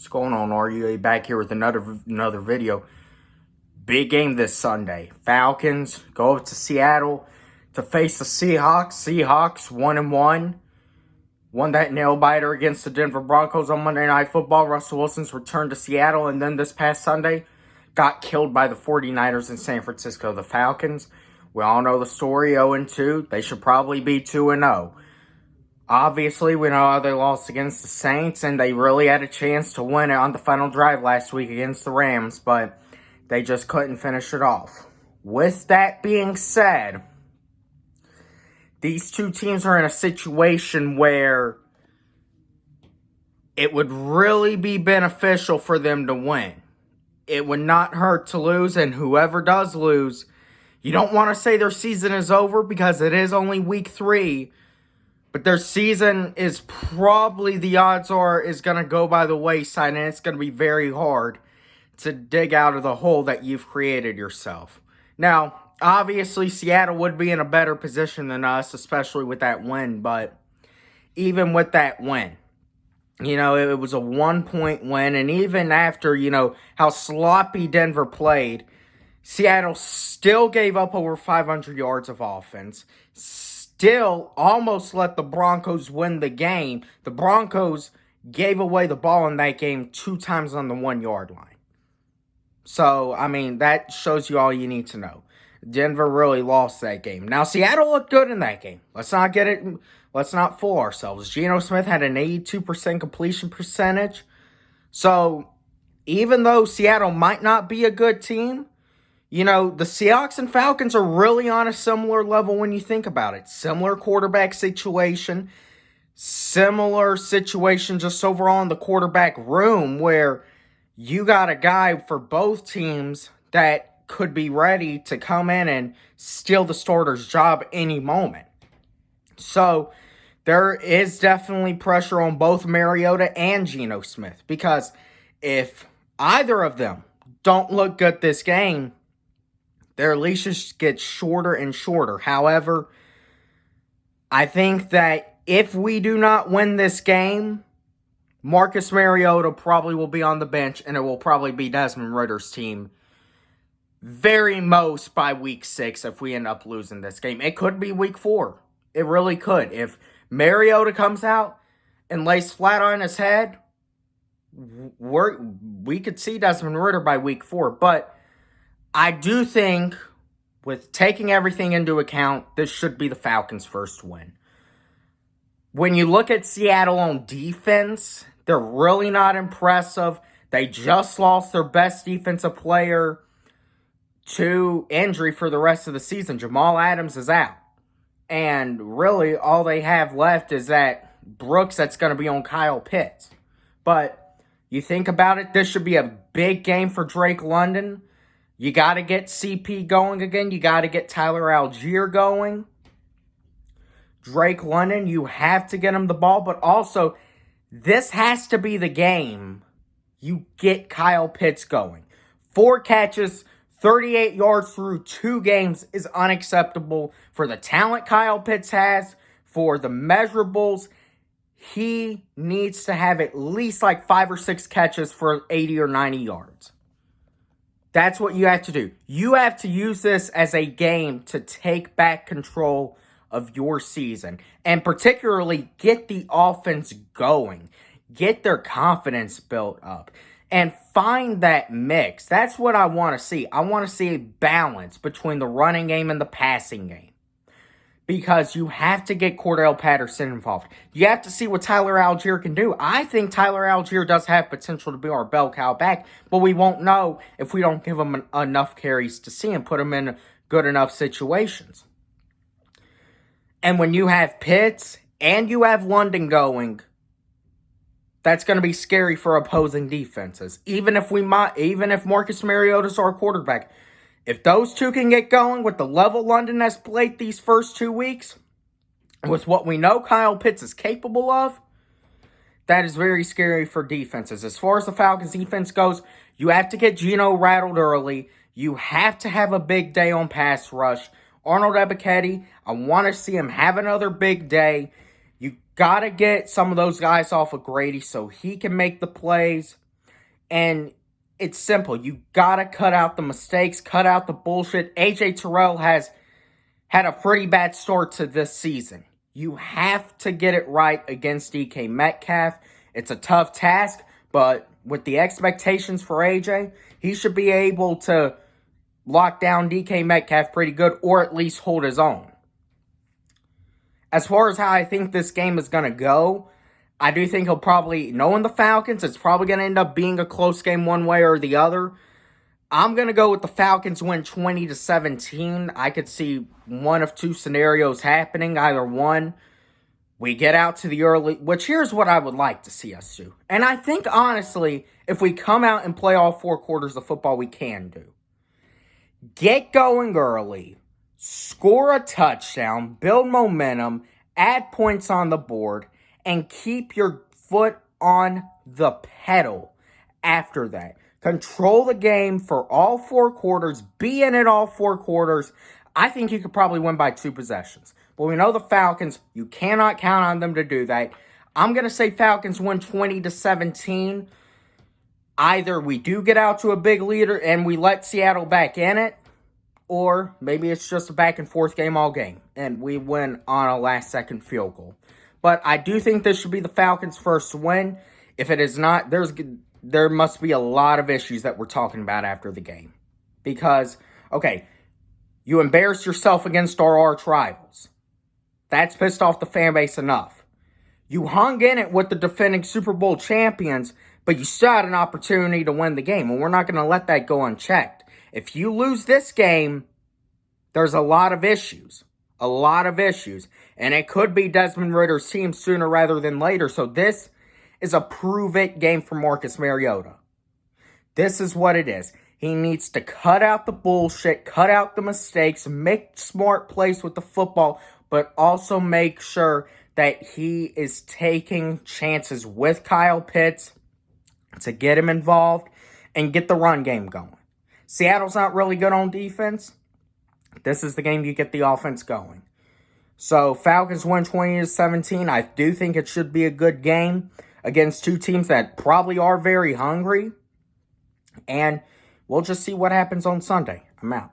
What's going on, RUA? Back here with another video. Big game this Sunday. Falcons go up to Seattle to face the Seahawks. Seahawks 1-1. Won that nail biter against the Denver Broncos on Monday Night Football. Russell Wilson's return to Seattle, and then this past Sunday got killed by the 49ers in San Francisco. The Falcons, we all know the story, 0-2. They should probably be 2-0. Obviously, we know how they lost against the Saints, and they really had a chance to win it on the final drive last week against the Rams, but they just couldn't finish it off. With that being said, these two teams are in a situation where it would really be beneficial for them to win. It would not hurt to lose, and whoever does lose, you don't want to say their season is over because it is only week 3. But their season is probably, the odds are, is going to go by the wayside, and it's going to be very hard to dig out of the hole that you've created yourself. Now, obviously, Seattle would be in a better position than us, especially with that win. But even with that win, it was a 1-point win. And even after, how sloppy Denver played, Seattle still gave up over 500 yards of offense. Still almost let the Broncos win the game. The Broncos gave away the ball in that game 2 times on the 1-yard line. So, that shows you all you need to know. Denver really lost that game. Now, Seattle looked good in that game. Let's not fool ourselves. Geno Smith had an 82% completion percentage. So, even though Seattle might not be a good team, the Seahawks and Falcons are really on a similar level when you think about it. Similar quarterback situation. Similar situation just overall in the quarterback room where you got a guy for both teams that could be ready to come in and steal the starter's job any moment. So there is definitely pressure on both Mariota and Geno Smith, because if either of them don't look good this game, their leashes get shorter and shorter. However, I think that if we do not win this game, Marcus Mariota probably will be on the bench, and it will probably be Desmond Ridder's team very most by week 6 if we end up losing this game. It could be week 4. It really could. If Mariota comes out and lays flat on his head, we could see Desmond Ridder by week 4. But I do think, with taking everything into account, this should be the Falcons' first win. When you look at Seattle on defense, they're really not impressive. They just lost their best defensive player to injury for the rest of the season. Jamal Adams is out. And really, all they have left is that Brooks that's going to be on Kyle Pitts. But you think about it, this should be a big game for Drake London. You got to get CP going again. You got to get Tyler Algier going. Drake London, you have to get him the ball. But also, this has to be the game you get Kyle Pitts going. 4 catches, 38 yards through 2 games is unacceptable for the talent Kyle Pitts has, for the measurables. He needs to have at least 5 or 6 catches for 80 or 90 yards. That's what you have to do. You have to use this as a game to take back control of your season. And particularly get the offense going. Get their confidence built up. And find that mix. That's what I want to see. I want to see a balance between the running game and the passing game. Because you have to get Cordell Patterson involved. You have to see what Tyler Algier can do. I think Tyler Algier does have potential to be our bell cow back, but we won't know if we don't give him enough carries to see and put him in good enough situations. And when you have Pitts and you have London going, that's going to be scary for opposing defenses. Even if Marcus Mariota's our quarterback, if those two can get going with the level London has played these first 2 weeks, with what we know Kyle Pitts is capable of, that is very scary for defenses. As far as the Falcons defense goes, you have to get Geno rattled early. You have to have a big day on pass rush. Arnold Ebiketie, I want to see him have another big day. You got to get some of those guys off of Grady so he can make the plays. And it's simple. You got to cut out the mistakes, cut out the bullshit. AJ Terrell has had a pretty bad start to this season. You have to get it right against DK Metcalf. It's a tough task, but with the expectations for AJ, he should be able to lock down DK Metcalf pretty good, or at least hold his own. As far as how I think this game is going to go, I do think he'll probably, knowing the Falcons, it's probably going to end up being a close game one way or the other. I'm going to go with the Falcons win 20-17. I could see one of two scenarios happening. Either one, we get out to the early, which here's what I would like to see us do. And I think, honestly, if we come out and play all 4 quarters of football, we can do. Get going early, score a touchdown, build momentum, add points on the board, and keep your foot on the pedal after that. Control the game for all 4 quarters. Be in it all 4 quarters. I think you could probably win by 2 possessions. But we know the Falcons, you cannot count on them to do that. I'm going to say Falcons win 20-17. Either we do get out to a big leader and we let Seattle back in it, or maybe it's just a back and forth game all game and we win on a last-second field goal. But I do think this should be the Falcons' first win. If it is not, there must be a lot of issues that we're talking about after the game. Because, okay, you embarrassed yourself against our arch rivals. That's pissed off the fan base enough. You hung in it with the defending Super Bowl champions, but you still had an opportunity to win the game, and we're not going to let that go unchecked. If you lose this game, there's a lot of issues. A lot of issues. And it could be Desmond Ridder's team sooner rather than later. So this is a prove-it game for Marcus Mariota. This is what it is. He needs to cut out the bullshit, cut out the mistakes, make smart plays with the football, but also make sure that he is taking chances with Kyle Pitts to get him involved and get the run game going. Seattle's not really good on defense. This is the game you get the offense going. So, Falcons win 20-17. I do think it should be a good game against 2 teams that probably are very hungry. And we'll just see what happens on Sunday. I'm out.